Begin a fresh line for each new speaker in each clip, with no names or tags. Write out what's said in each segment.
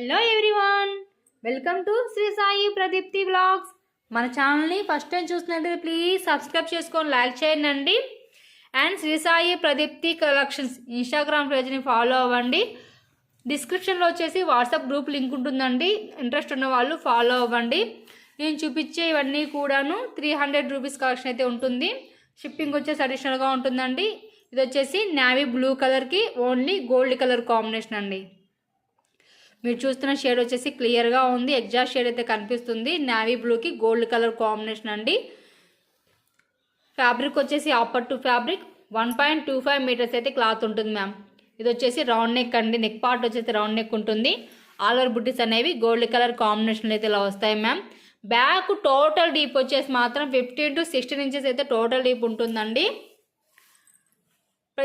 Hello everyone, welcome to Shri Sai Pradeepthi vlogs. మన ఛానల్ని first time చూస్తున్నట్లయితే ప్లీజ్ సబ్స్క్రైబ్ చేసుకొని లైక్ చేయండి. And Shri Sai Pradeepthi collections Instagram పేజ్ని ఫాలో అవ్వండి. డిస్క్రిప్షన్లో వచ్చేసి వాట్సాప్ గ్రూప్ లింక్ ఉంటుందండి. ఇంట్రెస్ట్ ఉన్న వాళ్ళు ఫాలో అవ్వండి. నేను చూపించే ఇవన్నీ కూడాను 300 రూపీస్ కలెక్షన్ అయితే ఉంటుంది. షిప్పింగ్ వచ్చేసి అడిషనల్గా ఉంటుందండి. ఇది వచ్చేసి నేవీ బ్లూ కలర్కి ఓన్లీ గోల్డ్ కలర్ కాంబినేషన్ అండి. మీరు చూస్తున్న షేడ్ వచ్చేసి క్లియర్గా ఉంది. ఎగ్జాక్ట్ షేడ్ అయితే కనిపిస్తుంది. నేవీ బ్లూకి గోల్డ్ కలర్ కాంబినేషన్ అండి. ఫ్యాబ్రిక్ వచ్చేసి ఆపర్ టు ఫ్యాబ్రిక్ 1.25 మీటర్స్ అయితే క్లాత్ ఉంటుంది మ్యామ్. ఇది వచ్చేసి రౌండ్ నెక్ అండి. నెక్ పార్ట్ వచ్చేసి రౌండ్ నెక్ ఉంటుంది. ఆల్ ఓవర్ బుట్టీస్ అనేవి గోల్డ్ కలర్ కాంబినేషన్లో అయితే ఇలా వస్తాయి మ్యామ్. బ్యాక్ టోటల్ డీప్ వచ్చేసి మాత్రం 15 to 16 ఇంచెస్ అయితే టోటల్ డీప్ ఉంటుందండి.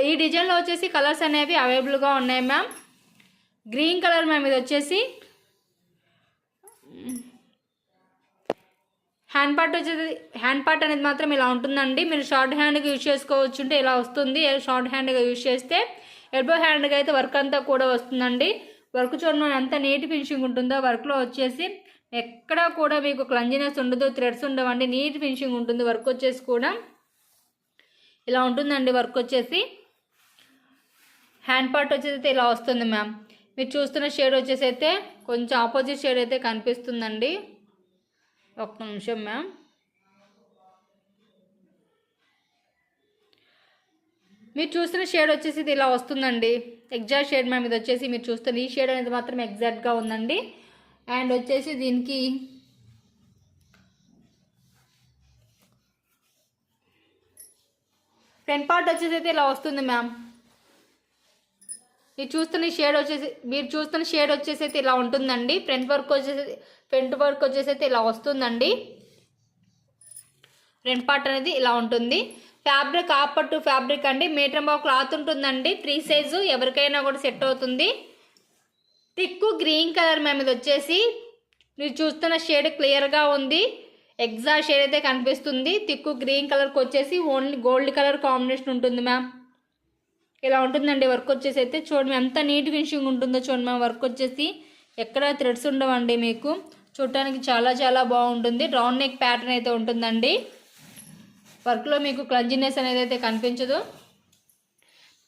ఈ డిజైన్లో వచ్చేసి కలర్స్ అనేవి అవైలబుల్గా ఉన్నాయి మ్యామ్. Green colour ma'am. ఇది వచ్చేసి హ్యాండ్ పార్ట్ అనేది మాత్రం ఇలా ఉంటుందండి. మీరు షార్ట్ హ్యాండ్గా యూజ్ చేసుకోవచ్చు. ఉంటే ఇలా వస్తుంది. షార్ట్ హ్యాండ్గా యూజ్ చేస్తే ఎల్బో హ్యాండ్గా అయితే వర్క్ అంతా కూడా వస్తుందండి. వర్క్ చూడడం ఎంత నీట్ ఫినిషింగ్ ఉంటుందో. వర్క్లో వచ్చేసి ఎక్కడా కూడా మీకు క్లంజినెస్ ఉండదు, థ్రెడ్స్ ఉండవండి. నీట్ ఫినిషింగ్ ఉంటుంది. వర్క్ వచ్చేసి కూడా ఇలా ఉంటుందండి. వర్క్ వచ్చేసి హ్యాండ్ పార్ట్ వచ్చేసి అయితే ఇలా వస్తుంది మ్యామ్. మీరు చూస్తున్న షేడ్ వచ్చేసి అయితే కొంచెం ఆపోజిట్ షేడ్ అయితే కనిపిస్తుందండి. ఒక్క నిమిషం మ్యామ్. మీరు చూస్తున్న షేడ్ వచ్చేసి ఇది ఇలా వస్తుందండి. Exact shade ma'am. ఇది వచ్చేసి మీరు చూస్తున్న ఈ షేడ్ అనేది మాత్రం ఎగ్జాక్ట్గా ఉందండి. అండ్ వచ్చేసి దీనికి ఫ్రంట్ పార్ట్ వచ్చేసి అయితే ఇలా వస్తుంది మ్యామ్. మీరు చూస్తున్న షేడ్ వచ్చేసి అయితే ఇలా ఉంటుందండి. ఫ్రంట్ వర్క్ వచ్చేసి అయితే ఇలా వస్తుందండి. ఫ్రంట్ పార్ట్ అనేది ఇలా ఉంటుంది. ఫ్యాబ్రిక్ ఆపర్ టు ఫ్యాబ్రిక్ అండి. మీటర్ బావ్ క్లాత్ ఉంటుందండి. 3 సైజు ఎవరికైనా కూడా సెట్ అవుతుంది. Thick green colour ma'am. ఇది వచ్చేసి మీరు చూస్తున్న షేడ్ క్లియర్గా ఉంది. ఎగ్జాక్ట్ షేడ్ అయితే కనిపిస్తుంది. థిక్ గ్రీన్ కలర్కి వచ్చేసి ఓన్లీ గోల్డ్ కలర్ కాంబినేషన్ ఉంటుంది మ్యామ్. ఇలా ఉంటుందండి. వర్క్ వచ్చేసి అయితే చూడండి ఎంత నీట్ ఫినిషింగ్ ఉంటుందో చూడండి మ్యామ్. వర్క్ వచ్చేసి ఎక్కడ థ్రెడ్స్ ఉండవండి. మీకు చూడటానికి చాలా చాలా బాగుంటుంది. రౌండ్ నెక్ ప్యాటర్న్ అయితే ఉంటుందండి. వర్క్లో మీకు క్లంజినెస్ అనేది అయితే కనిపించదు.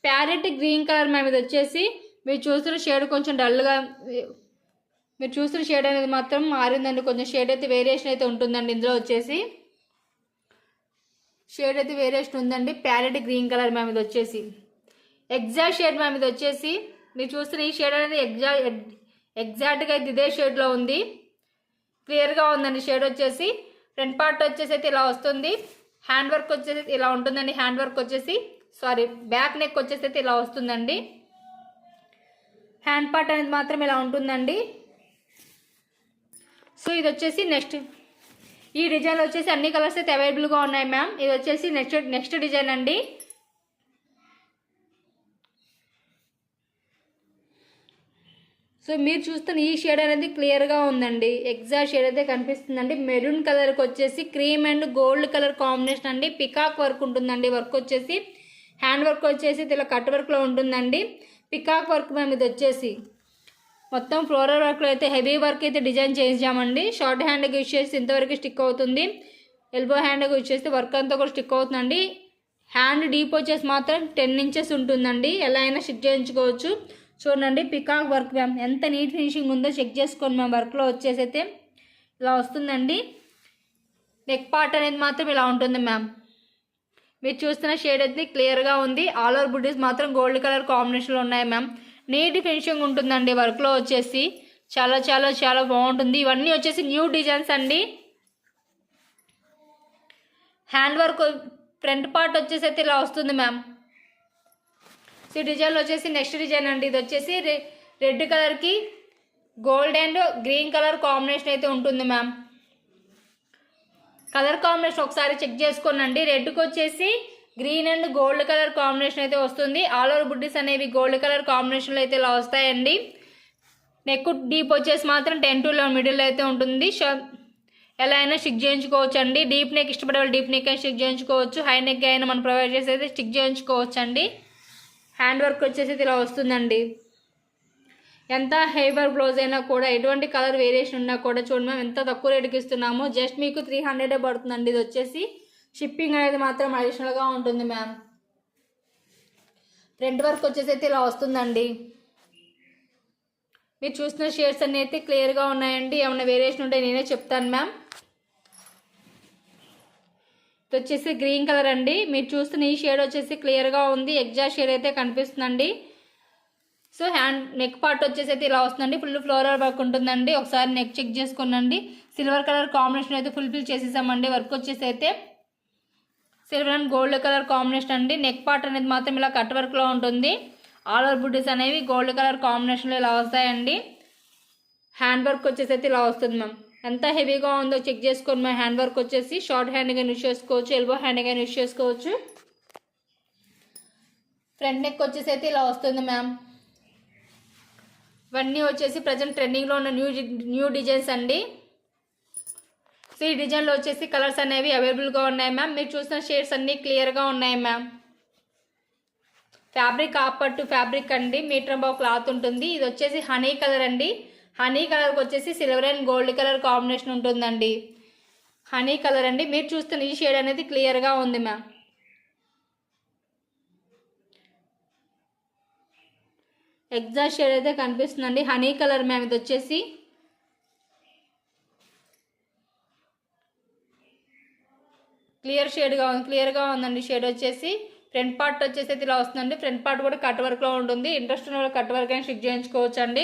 Parrot green colour ma'am. ఇది వచ్చేసి మీరు చూస్తున్న షేడ్ కొంచెం డల్గా, మీరు చూస్తున్న షేడ్ అనేది మాత్రం మారిందండి. కొంచెం షేడ్ అయితే వేరియేషన్ అయితే ఉంటుందండి. ఇందులో వచ్చేసి షేడ్ అయితే వేరియేషన్ ఉందండి. Parrot green colour ma'am. ఇది వచ్చేసి ఎగ్జాక్ట్ షేడ్ మ్యామ్. ఇది వచ్చేసి మీరు చూస్తున్న ఈ షేడ్ అనేది ఎగ్జాక్ట్గా అయితే ఇదే షేడ్లో ఉంది. క్లియర్గా ఉందండి షేడ్ వచ్చేసి. ఫ్రంట్ పార్ట్ వచ్చేసి అయితే ఇలా వస్తుంది. హ్యాండ్ వర్క్ వచ్చేసి ఇలా ఉంటుందండి. హ్యాండ్ వర్క్ వచ్చేసి బ్యాక్ నెక్ వచ్చేసి అయితే ఇలా వస్తుందండి. హ్యాండ్ పార్ట్ అనేది మాత్రం ఇలా ఉంటుందండి. సో ఇది వచ్చేసి ఈ డిజైన్ వచ్చేసి అన్ని కలర్స్ అయితే అవైలబుల్గా ఉన్నాయి మ్యామ్. ఇది వచ్చేసి నెక్స్ట్ డిజైన్ అండి. సో మీరు చూస్తున్న ఈ షేడ్ అనేది క్లియర్గా ఉందండి. ఎగ్జాక్ట్ షేడ్ అయితే కనిపిస్తుందండి. మెరూన్ కలర్కి వచ్చేసి cream and gold colour combination అండి. పికాక్ వర్క్ ఉంటుందండి. వర్క్ వచ్చేసి హ్యాండ్ వర్క్ వచ్చేసి ఇలా కట్ వర్క్లో ఉంటుందండి. పికాక్ వర్క్ మేము ఇది వచ్చేసి మొత్తం ఫ్లోరల్ వర్క్లో అయితే హెవీ వర్క్ అయితే డిజైన్ చేయించామండి. షార్ట్ హ్యాండ్కి యూజ్ చేసి ఇంతవరకు స్టిక్ అవుతుంది. ఎల్బో హ్యాండ్కి యూజ్ చేస్తే వర్క్ అంతా కూడా స్టిక్ అవుతుందండి. హ్యాండ్ డీప్ వచ్చేసి మాత్రం 10 ఇంచెస్ ఉంటుందండి. ఎలా అయినా స్టిక్ చేయించుకోవచ్చు. చూడండి పికాక్ వర్క్ మ్యామ్ ఎంత నీట్ ఫినిషింగ్ ఉందో చెక్ చేసుకోండి మ్యామ్. వర్క్లో వచ్చేసి అయితే ఇలా వస్తుందండి. నెక్ పార్ట్ అనేది మాత్రం ఇలా ఉంటుంది మ్యామ్. మీరు చూస్తున్న షేడ్ అయితే క్లియర్గా ఉంది. ఆల్ ఓవర్ బుటీస్ మాత్రం గోల్డ్ కలర్ కాంబినేషన్లో ఉన్నాయి మ్యామ్. నీట్ ఫినిషింగ్ ఉంటుందండి. వర్క్లో వచ్చేసి చాలా చాలా చాలా బాగుంటుంది. ఇవన్నీ వచ్చేసి న్యూ డిజైన్స్ అండి. హ్యాండ్ వర్క్ ఫ్రంట్ పార్ట్ వచ్చేసి అయితే ఇలా వస్తుంది మ్యామ్. ఈ డిజైన్లో వచ్చేసి నెక్స్ట్ డిజైన్ అండి. ఇది వచ్చేసి రెడ్ కలర్కి gold and green colour combination అయితే ఉంటుంది మ్యామ్. కలర్ కాంబినేషన్ ఒకసారి చెక్ చేసుకోనండి. రెడ్కి వచ్చేసి green and gold colour combination అయితే వస్తుంది. ఆల్ ఓవర్ బుడ్డీస్ అనేవి గోల్డ్ కలర్ కాంబినేషన్లో అయితే ఇలా వస్తాయండి. నెక్ డీప్ వచ్చేసి మాత్రం 10 to 11 మిడిల్ అయితే ఉంటుంది. ఎలా అయినా స్టిక్ చేయించుకోవచ్చు అండి. డీప్ నెక్ ఇష్టపడే వాళ్ళు డీప్ నెక్ అయినా స్టిక్ చేయించుకోవచ్చు. హై నెక్ అయినా మనం ప్రొవైడ్ చేసి అయితే స్టిక్ చేయించుకోవచ్చు అండి. హ్యాండ్ వర్క్ వచ్చేసి ఇలా వస్తుందండి. ఎంత హెవీ బ్లౌజ్ అయినా కూడా ఎటువంటి కలర్ వేరియేషన్ ఉన్నా కూడా చూడండి మ్యామ్ ఎంత తక్కువ రేటుకి ఇస్తున్నాము. జస్ట్ మీకు 300 పడుతుందండి. ఇది వచ్చేసి షిప్పింగ్ అనేది మాత్రం అడిషనల్గా ఉంటుంది మ్యామ్. ఫ్రంట్ వర్క్ వచ్చేసి అయితే ఇలా వస్తుందండి. మీరు చూసిన షేడ్స్ అన్నీ అయితే క్లియర్గా ఉన్నాయండి. ఏమైనా వేరియేషన్ ఉంటే నేనే చెప్తాను మ్యామ్. ఇది వచ్చేసి గ్రీన్ కలర్ అండి. మీరు చూస్తున్న ఈ షేడ్ వచ్చేసి క్లియర్గా ఉంది. ఎగ్జాక్ట్ షేడ్ అయితే కనిపిస్తుందండి. సో హ్యాండ్ నెక్ పార్ట్ వచ్చేసి అయితే ఇలా వస్తుందండి. ఫుల్ ఫ్లోరల్ వర్క్ ఉంటుందండి. ఒకసారి నెక్ చెక్ చేసుకోనండి. సిల్వర్ కలర్ కాంబినేషన్ అయితే ఫుల్ఫిల్ చేసేసామండి. వర్క్ వచ్చేసి అయితే silver and gold colour combination అండి. నెక్ పార్ట్ అనేది మాత్రం ఇలా కట్ వర్క్లో ఉంటుంది. ఆల్ ఓవర్ బుటీస్ అనేవి గోల్డ్ కలర్ కాంబినేషన్లో ఇలా వస్తాయండి. హ్యాండ్ వర్క్ వచ్చేసి అయితే ఇలా వస్తుంది మ్యామ్. ఎంత హెవీగా ఉందో చెక్ చేసుకోండి మ్యామ్. హ్యాండ్ వర్క్ వచ్చేసి షార్ట్ హ్యాండ్గా యూజ్ చేసుకోవచ్చు, ఎల్బో హ్యాండ్గా యూజ్ చేసుకోవచ్చు. ఫ్రంట్ నెక్ వచ్చేసి అయితే ఇలా వస్తుంది మ్యామ్. ఇవన్నీ వచ్చేసి ప్రజెంట్ ట్రెండింగ్లో ఉన్న న్యూ డిజైన్స్ అండి. సో ఈ డిజైన్లో వచ్చేసి కలర్స్ అనేవి అవైలబుల్గా ఉన్నాయి మ్యామ్. మీరు చూసిన షేడ్స్ అన్నీ క్లియర్గా ఉన్నాయి మ్యామ్. ఫ్యాబ్రిక్ ఆపట్టు ఫ్యాబ్రిక్ అండి. మీటర్ బావ్ క్లాత్ ఉంటుంది. ఇది వచ్చేసి హనీ కలర్ అండి. హనీ కలర్కి వచ్చేసి silver and gold colour combination ఉంటుందండి. హనీ కలర్ అండి. మీరు చూస్తున్న ఈ షేడ్ అనేది క్లియర్గా ఉంది మ్యామ్. ఎగ్జాక్ట్ షేడ్ అయితే కనిపిస్తుందండి. Honey colour ma'am. ఇది వచ్చేసి క్లియర్గా ఉందండి. షేడ్ వచ్చేసి ఫ్రంట్ పార్ట్ వచ్చేసి అయితే ఇలా వస్తుందండి. ఫ్రంట్ పార్ట్ కూడా కట్ వర్క్లో ఉంటుంది. ఇంట్రెస్ట్ ఉన్న కట్ వర్క్ అయినా స్టిక్ చేయించుకోవచ్చు అండి.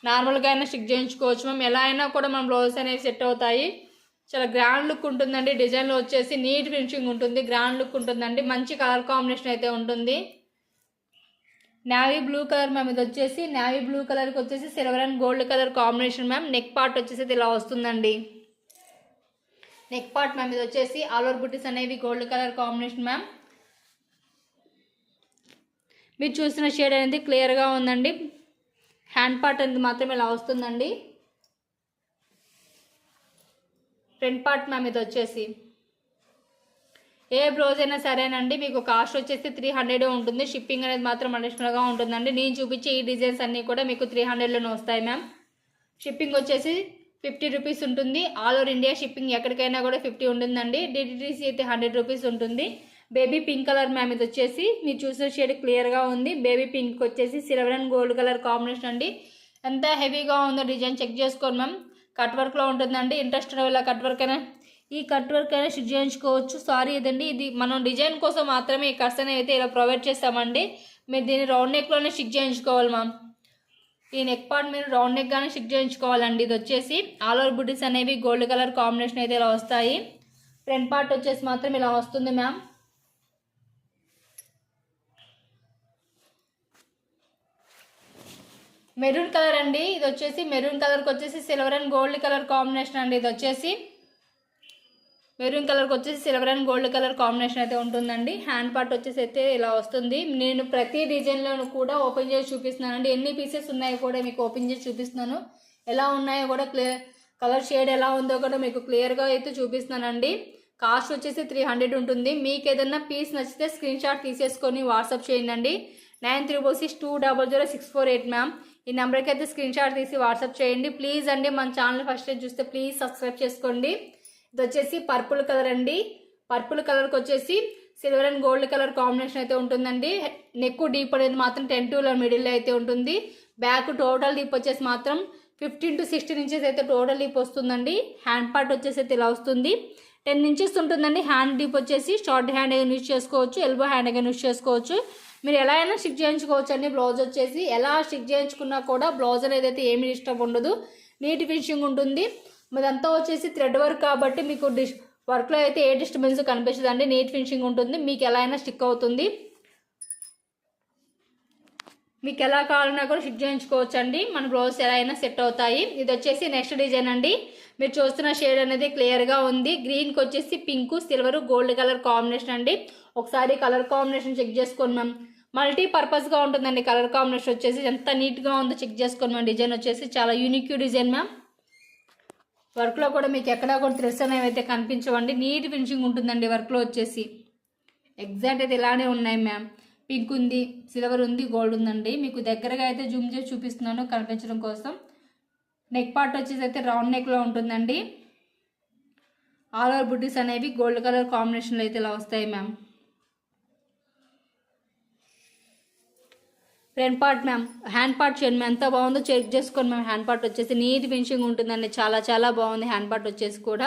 నార్మల్గా అయినా స్టిక్ చేయించుకోవచ్చు మ్యామ్. ఎలా అయినా కూడా మన బ్లౌజ్ అనేవి సెట్ అవుతాయి. చాలా గ్రాండ్ లుక్ ఉంటుందండి. డిజైన్లో వచ్చేసి నీట్ ఫినిషింగ్ ఉంటుంది. గ్రాండ్ లుక్ ఉంటుందండి. మంచి కలర్ కాంబినేషన్ అయితే ఉంటుంది. Navy blue colour ma'am. ఇది వచ్చేసి నేవీ బ్లూ కలర్కి వచ్చేసి silver and gold colour combination ma'am. Neck part వచ్చేసి ఇలా వస్తుందండి. Neck part ma'am. ఇది వచ్చేసి ఆల్ ఓవర్ బుటీస్ అనేవి గోల్డ్ కలర్ కాంబినేషన్ మ్యామ్. మీరు చూసిన షేడ్ అనేది క్లియర్గా ఉందండి. హ్యాండ్ పార్ట్ అనేది మాత్రం ఇలా వస్తుందండి. Front part ma'am. ఇది వచ్చేసి ఏ బ్లౌజ్ అయినా సరేనండి మీకు కాస్ట్ వచ్చేసి 300 ఉంటుంది. షిప్పింగ్ అనేది మాత్రం అడిషనల్గా ఉంటుందండి. నేను చూపించే ఈ డిజైన్స్ అన్నీ కూడా మీకు 300లోనే వస్తాయి మ్యామ్. షిప్పింగ్ వచ్చేసి 50 రూపీస్ ఉంటుంది. ఆల్ ఓవర్ ఇండియా షిప్పింగ్ ఎక్కడికైనా కూడా 50 ఉంటుందండి. డిటిడిసి అయితే 100 రూపీస్ ఉంటుంది. Baby pink colour ma'am. ఇది వచ్చేసి మీరు చూసిన షేడ్ క్లియర్గా ఉంది. బేబీ పింక్ వచ్చేసి silver and gold colour combination అండి. ఎంత హెవీగా ఉందో డిజైన్ చెక్ చేసుకోండి మ్యామ్. కట్ వర్క్లో ఉంటుందండి. ఇంట్రెస్ట్ ఇలా కట్ వర్క్ అయినా ఈ కట్ వర్క్ అయినా స్టిచ్ చేయించుకోవచ్చు. సారీ ఇదండి, ఇది మనం డిజైన్ కోసం మాత్రమే ఈ కట్స్ అనేవి అయితే ఇలా ప్రొవైడ్ చేస్తామండి. మీరు దీన్ని రౌండ్ నెక్లోనే స్టిచ్ చేయించుకోవాలి మ్యామ్. ఈ నెక్ పార్ట్ మీరు రౌండ్ నెక్ గానే స్టిచ్ చేయించుకోవాలండి. ఇది వచ్చేసి ఆల్ ఓవర్ బుటీస్ అనేవి గోల్డ్ కలర్ కాంబినేషన్ అయితే ఇలా వస్తాయి. ఫ్రంట్ పార్ట్ వచ్చేసి మాత్రం ఇలా వస్తుంది మ్యామ్. మెరూన్ కలర్ అండి. ఇది వచ్చేసి మెరూన్ కలర్కి వచ్చేసి silver and gold colour combination అండి. ఇది వచ్చేసి మెరూన్ కలర్కి వచ్చేసి silver and gold colour combination అయితే ఉంటుందండి. హ్యాండ్ పార్ట్ వచ్చేసి అయితే ఇలా వస్తుంది. నేను ప్రతి డిజైన్లోనూ కూడా ఓపెన్ చేసి చూపిస్తున్నానండి. ఎన్ని పీసెస్ ఉన్నాయో కూడా మీకు ఓపెన్ చేసి చూపిస్తున్నాను. ఎలా ఉన్నాయో కూడా కలర్ షేడ్ ఎలా ఉందో కూడా మీకు క్లియర్గా అయితే చూపిస్తున్నానండి. కాస్ట్ వచ్చేసి 300 ఉంటుంది. మీకు ఏదన్నా పీస్ నచ్చితే స్క్రీన్ షాట్ తీసేసుకొని వాట్సాప్ చేయండి. 9362000648 మ్యామ్. ఈ నెంబర్కి అయితే స్క్రీన్ షాట్ తీసి వాట్సాప్ చేయండి ప్లీజ్ అండి. మన ఛానల్ ఫస్ట్ టైం చూస్తే ప్లీజ్ సబ్స్క్రైబ్ చేసుకోండి. ఇది వచ్చేసి పర్పుల్ కలర్ అండి. పర్పుల్ కలర్కి వచ్చేసి silver and gold colour combination అయితే ఉంటుందండి. నెక్ డీప్ అనేది మాత్రం 10 to 11 మిడిల్లో అయితే ఉంటుంది. బ్యాక్ టోటల్ డీప్ వచ్చేసి మాత్రం 15 to 16 ఇంచెస్ అయితే టోటల్ డీప్ వస్తుందండి. హ్యాండ్ పార్ట్ వచ్చేసి అయితే ఇలా వస్తుంది. 10 ఇంచెస్ ఉంటుందండి. హ్యాండ్ డీప్ వచ్చేసి షార్ట్ హ్యాండ్ యూజ్ చేసుకోవచ్చు, ఎల్బో హ్యాండ్ యూజ్ చేసుకోవచ్చు. మీరు ఎలా అయినా స్టిక్ చేయించుకోవచ్చు అండి. బ్లౌజ్ వచ్చేసి ఎలా స్టిక్ చేయించుకున్నా కూడా బ్లౌజ్ అనేది అయితే ఏమి డిస్టర్బ్ ఉండదు. నీట్ ఫినిషింగ్ ఉంటుంది. మీదంతా వచ్చేసి థ్రెడ్ వర్క్ కాబట్టి మీకు వర్క్లో అయితే ఏ డిస్టర్బెన్స్ కనిపించదు అండి. నీట్ ఫినిషింగ్ ఉంటుంది. మీకు ఎలా అయినా స్టిక్ అవుతుంది. మీకు ఎలా కావాలన్నా కూడా స్టిక్ చేయించుకోవచ్చు అండి. మన బ్లౌజ్ ఎలా అయినా సెట్ అవుతాయి. ఇది వచ్చేసి నెక్స్ట్ డిజైన్ అండి. మీరు చూస్తున్న షేడ్ అనేది క్లియర్గా ఉంది. గ్రీన్కి వచ్చేసి pink, silver, gold colour combination అండి. ఒకసారి కలర్ కాంబినేషన్ చెక్ చేసుకోండి మ్యామ్. మల్టీపర్పస్గా ఉంటుందండి. కలర్ కాంబినేషన్ వచ్చేసి ఎంత నీట్గా ఉందో చెక్ చేసుకోండి మ్యామ్. డిజైన్ వచ్చేసి చాలా యూనిక్ డిజైన్ మ్యామ్. వర్క్లో కూడా మీకు ఎక్కడా కూడా థ్రెడ్స్ అనేవి అయితే కనిపించవండి. నీట్ ఫినిషింగ్ ఉంటుందండి. వర్క్లో వచ్చేసి ఎగ్జాక్ట్ అయితే ఇలానే ఉన్నాయి మ్యామ్. పింక్ ఉంది, సిల్వర్ ఉంది, గోల్డ్ ఉందండి. మీకు దగ్గరగా అయితే జూమ్ చేసి చూపిస్తున్నాను కనిపించడం కోసం. నెక్ పార్ట్ వచ్చేసి అయితే రౌండ్ నెక్లో ఉంటుందండి. ఆల్ ఓవర్ బుటీస్ అనేవి గోల్డ్ కలర్ కాంబినేషన్లో అయితే ఇలా వస్తాయి ma'am. Front part ma'am, hand part చూడండి మ్యామ్ ఎంత బాగుందో చెక్ చేసుకోండి మ్యామ్. హ్యాండ్ పార్ట్ వచ్చేసి నీట్ ఫినిషింగ్ ఉంటుందండి, చాలా చాలా బాగుంది. హ్యాండ్ పార్ట్ వచ్చేసి కూడా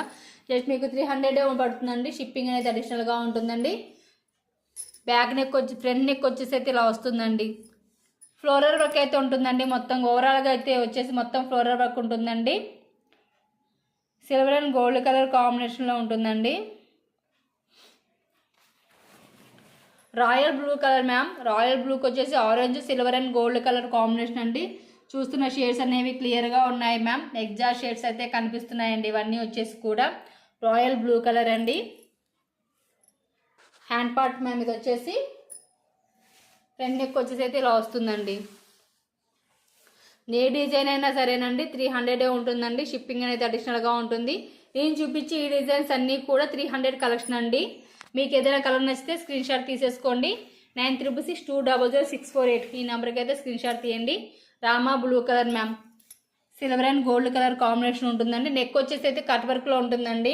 జస్ట్ మీకు 300 పడుతుందండి. షిప్పింగ్ అనేది అడిషనల్గా ఉంటుందండి. బ్యాక్ నెక్ వచ్చి ఫ్రంట్ నెక్ వచ్చేసి అయితే ఇలా వస్తుందండి. ఫ్లోరల్ వర్క్ అయితే ఉంటుందండి. మొత్తం ఓవరాల్గా అయితే వచ్చేసి మొత్తం ఫ్లోరల్ వర్క్ ఉంటుందండి. సిల్వర్ అండ్ గోల్డ్ కలర్ కాంబినేషన్లో ఉంటుందండి. Royal blue colour ma'am, royal బ్లూకి వచ్చేసి orange, silver and gold colour combination అండి. చూస్తున్న షేడ్స్ అనేవి క్లియర్గా ఉన్నాయి మ్యామ్. ఎగ్జాక్ట్ షేడ్స్ అయితే కనిపిస్తున్నాయండి. ఇవన్నీ వచ్చేసి కూడా రాయల్ బ్లూ కలర్ అండి. హ్యాండ్ పార్ట్ మ్యామ్ ఇది వచ్చేసి ఫ్రంట్ నెక్ వచ్చేసి అయితే ఇలా వస్తుందండి. ఏ డిజైన్ అయినా సరేనండి 300 ఉంటుందండి. షిప్పింగ్ అనేది అడిషనల్గా ఉంటుంది. నేను చూపించి ఈ డిజైన్స్ అన్నీ కూడా 300 కలెక్షన్ అండి. మీకు ఏదైనా కలర్ నచ్చితే స్క్రీన్ షాట్ తీసేసుకోండి. 9362000648 ఈ నెంబర్కి అయితే స్క్రీన్ షాట్ తీయండి. Rama blue colour ma'am, silver and gold colour combination ఉంటుందండి. నెక్ వచ్చేసి అయితే కట్ వర్క్లో ఉంటుందండి.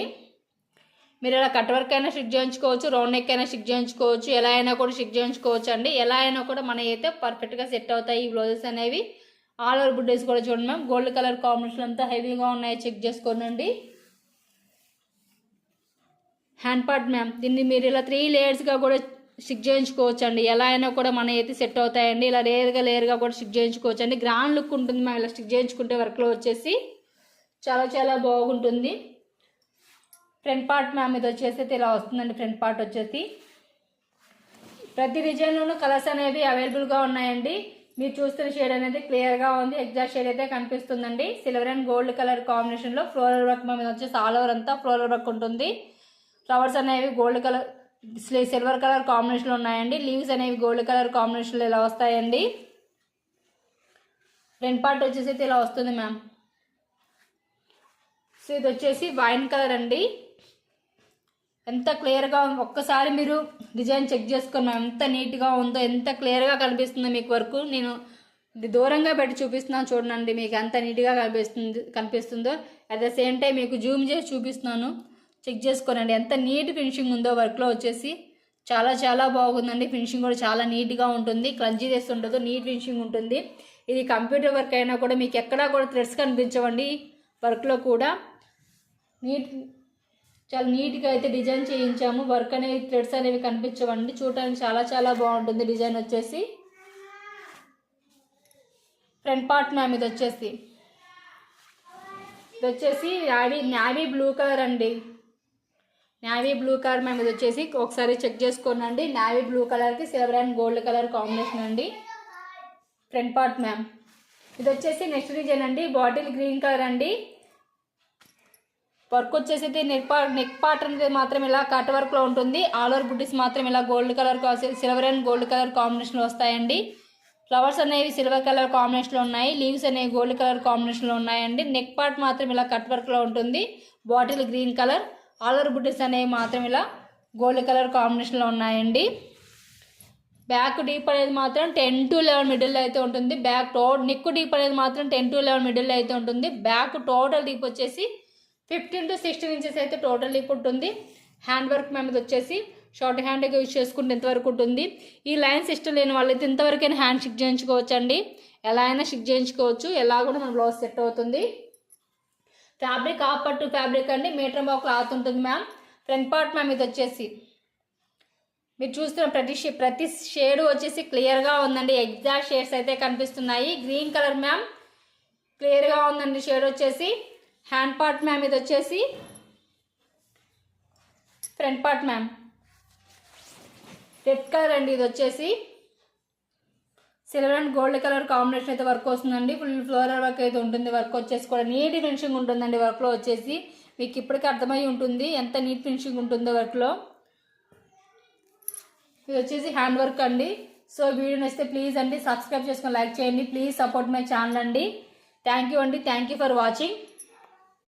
మీరు ఇలా కట్ వర్క్ అయినా స్టిక్ చేయించుకోవచ్చు, రౌండ్ నెక్ అయినా స్టిక్ చేయించుకోవచ్చు, ఎలా అయినా కూడా స్టిక్ చేయించుకోవచ్చు అండి. ఎలా అయినా కూడా మన అయితే పర్ఫెక్ట్గా సెట్ అవుతాయి ఈ బ్లౌజెస్ అనేవి. ఆల్ ఓవర్ బుడ్డేస్ కూడా చూడండి మ్యామ్, గోల్డ్ కలర్ కాంబినేషన్ అంతా హెవీగా ఉన్నాయి, చెక్ చేసుకోనండి. హ్యాండ్ పార్ట్ మ్యామ్, దీన్ని మీరు ఇలా 3 లేయర్స్గా కూడా స్టిక్ చేయించుకోవచ్చు అండి. ఎలా అయినా కూడా మన అయితే సెట్ అవుతాయండి. ఇలా లేయర్గా కూడా స్టిక్ చేయించుకోవచ్చు అండి. గ్రాండ్ లుక్ ఉంటుంది మ్యామ్ ఇలా స్టిక్ చేయించుకుంటే వర్క్లో వచ్చేసి చాలా చాలా బాగుంటుంది. ఫ్రంట్ పార్ట్ మ్యామ్ ఇది వచ్చేసి అయితే ఇలా వస్తుందండి. ఫ్రంట్ పార్ట్ వచ్చేసి ప్రతి డిజైన్లోనూ కలర్స్ అనేవి అవైలబుల్గా ఉన్నాయండి. మీరు చూస్తున్న షేడ్ అనేది క్లియర్గా ఉంది, ఎగ్జాక్ట్ షేడ్ అయితే కనిపిస్తుందండి. సిల్వర్ అండ్ గోల్డ్ కలర్ కాంబినేషన్లో ఫ్లోరల్ వర్క్ మ్యామ్ ఇది వచ్చేసి ఆల్ ఓవర్ అంతా ఫ్లోరల్ వర్క్ ఉంటుంది. ఫ్లవర్స్ అనేవి గోల్డ్ కలర్ సిల్వర్ కలర్ కాంబినేషన్లో ఉన్నాయండి. లీవ్స్ అనేవి గోల్డ్ కలర్ కాంబినేషన్లో ఇలా వస్తాయండి. ఫ్రంట్ పార్ట్ వచ్చేసి అయితే ఇలా వస్తుంది మ్యామ్. సో ఇది వచ్చేసి వైన్ కలర్ అండి. ఎంత క్లియర్గా ఒక్కసారి మీరు డిజైన్ చెక్ చేసుకొని మ్యామ్ ఎంత నీట్గా ఉందో, ఎంత క్లియర్గా కనిపిస్తుందో మీకు వర్క్. నేను దూరంగా పెట్టి చూపిస్తున్నాను చూడండి, మీకు ఎంత నీట్గా కనిపిస్తుందో. అట్ ద సేమ్ టైం మీకు జూమ్ చేసి చూపిస్తున్నాను, చెక్ చేసుకోనండి ఎంత నీట్ ఫినిషింగ్ ఉందో. వర్క్లో వచ్చేసి చాలా చాలా బాగుందండి. ఫినిషింగ్ కూడా చాలా నీట్గా ఉంటుంది, క్లంజీ చేసి ఉండదు, నీట్ ఫినిషింగ్ ఉంటుంది. ఇది కంప్యూటర్ వర్క్ అయినా కూడా మీకు ఎక్కడా కూడా థ్రెడ్స్ కనిపించవండి. వర్క్లో కూడా చాలా నీట్గా అయితే డిజైన్ చేయించాము. వర్క్ అనేవి థ్రెడ్స్ అనేవి కనిపించవండి. చూడటానికి చాలా చాలా బాగుంటుంది డిజైన్ వచ్చేసి. ఫ్రంట్ పార్ట్ మ్యామ్ ఇది వచ్చేసి నావీ బ్లూ కలర్ అండి. నావీ బ్లూ కలర్ మ్యామ్ ఇది వచ్చేసి ఒకసారి చెక్ చేసుకోనండి. నావీ బ్లూ కలర్కి silver and gold colour combination అండి. ఫ్రంట్ పార్ట్ మ్యామ్ ఇది వచ్చేసి నెక్స్ట్ డిజైన్ అండి. బాటిల్ గ్రీన్ కలర్ అండి. వర్క్ వచ్చేసి అయితే నెక్ పార్ట్ అనేది మాత్రం ఇలా కట్ వర్క్లో ఉంటుంది. ఆల్ ఓవర్ బుటీస్ మాత్రం ఇలా gold colour silver and gold colour కాంబినేషన్లో వస్తాయండి. ఫ్లవర్స్ అనేవి సిల్వర్ కలర్ కాంబినేషన్లో ఉన్నాయి. లీవ్స్ అనేవి గోల్డ్ కలర్ కాంబినేషన్లో ఉన్నాయండి. నెక్ పార్ట్ మాత్రం ఇలా కట్ వర్క్లో ఉంటుంది. Bottle green colour. All over బుటీస్ అనేవి మాత్రం ఇలా గోల్డ్ కలర్ కాంబినేషన్లో ఉన్నాయండి. బ్యాక్ డీప్ అనేది మాత్రం 10 to 11 మిడిల్లో అయితే ఉంటుంది. నెక్ డీప్ అనేది మాత్రం 10 to 11 మిడిల్లో అయితే ఉంటుంది. బ్యాక్ టోటల్ డీప్ వచ్చేసి 15 to 16 ఇంచెస్ అయితే టోటల్ డీప్ ఉంటుంది. హ్యాండ్ వర్క్ మ్యామ్ ఇది వచ్చేసి షార్ట్ హ్యాండ్గా యూజ్ చేసుకుంటే ఇంతవరకు ఉంటుంది. ఈ లైన్స్ ఇష్టం లేని వాళ్ళైతే ఇంతవరకైనా హ్యాండ్ స్టిక్ చేయించుకోవచ్చు అండి. ఎలా అయినా స్టిక్ చేయించుకోవచ్చు, ఎలా కూడా మన బ్లౌజ్ సెట్ అవుతుంది. ఫ్యాబ్రిక్ హాఫ్ పట్టు ఫ్యాబ్రిక్ అండి. మీటర్ బావ్ క్లాత్ ఉంటుంది మ్యామ్. ఫ్రంట్ పార్ట్ మ్యామ్ ఇది వచ్చేసి మీరు చూస్తున్న ప్రతి షేడ్ వచ్చేసి క్లియర్గా ఉందండి. ఎగ్జాక్ట్ షేడ్స్ అయితే కనిపిస్తున్నాయి. గ్రీన్ కలర్ మ్యామ్ క్లియర్గా ఉందండి షేడ్ వచ్చేసి. హ్యాండ్ పార్ట్ మ్యామ్ ఇది వచ్చేసి front part ma'am red colour అండి. ఇది వచ్చేసి silver and gold colour combination అయితే వర్క్ వస్తుందండి. ఫుల్ ఫ్లోరల్ వర్క్ అయితే ఉంటుంది. వర్క్ వచ్చేసి కూడా నీట్ ఫినిషింగ్ ఉంటుందండి. వర్క్లో వచ్చేసి మీకు ఇప్పటికీ అర్థమై ఉంటుంది ఎంత నీట్ ఫినిషింగ్ ఉంటుందో వర్క్లో. ఇది వచ్చేసి హ్యాండ్ వర్క్ అండి. సో వీడియో నచ్చితే ప్లీజ్ అండి సబ్స్క్రైబ్ చేసుకొని లైక్ చేయండి. ప్లీజ్ సపోర్ట్ మై ఛానల్ అండి. థ్యాంక్ యూ అండి. Thank you for watching.